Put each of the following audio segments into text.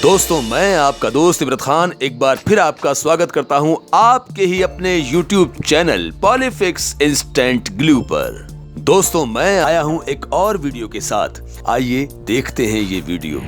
दोस्तों, मैं आपका दोस्त इमरान खान एक बार फिर आपका स्वागत करता हूं आपके ही अपने YouTube channel Polyfix instant glue पर। दोस्तों, मैं आया हूं एक और वीडियो के साथ। आइए देखते हैं ये वीडियो।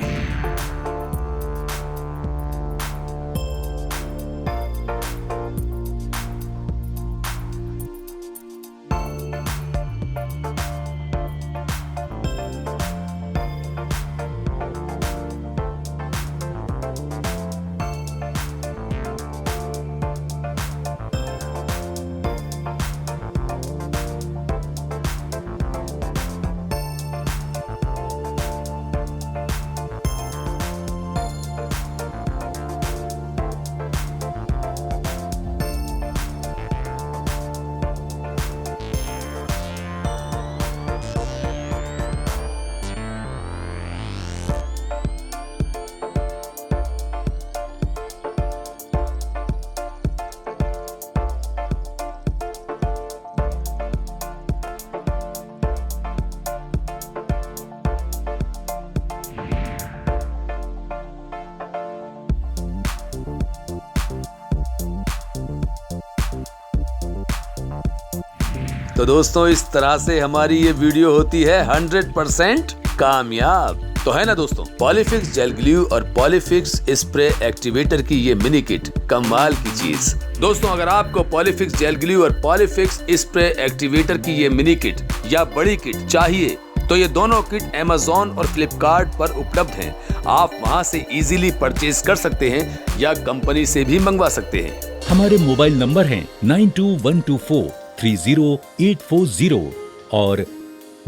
तो दोस्तों, इस तरह से हमारी ये वीडियो होती है 100% कामयाब। तो है ना दोस्तों, पॉलीफिक्स जेल ग्लू और पॉलीफिक्स स्प्रे एक्टिवेटर की ये मिनी किट कमाल की चीज। दोस्तों, अगर आपको पॉलीफिक्स जेल ग्लू और पॉलीफिक्स स्प्रे एक्टिवेटर की ये मिनी किट या बड़ी किट चाहिए तो ये दोनों किट Amazon और Flipkart पर उपलब्ध हैं। आप वहां से इजीली परचेज कर सकते हैं या कंपनी से भी मंगवा सकते हैं। हमारे मोबाइल नंबर हैं 9212430840 और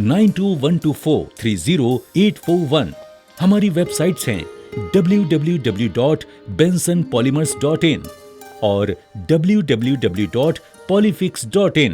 9212430841। हमारी वेबसाइट्स हैं www.bensonpolymers.in और www.polyfix.in।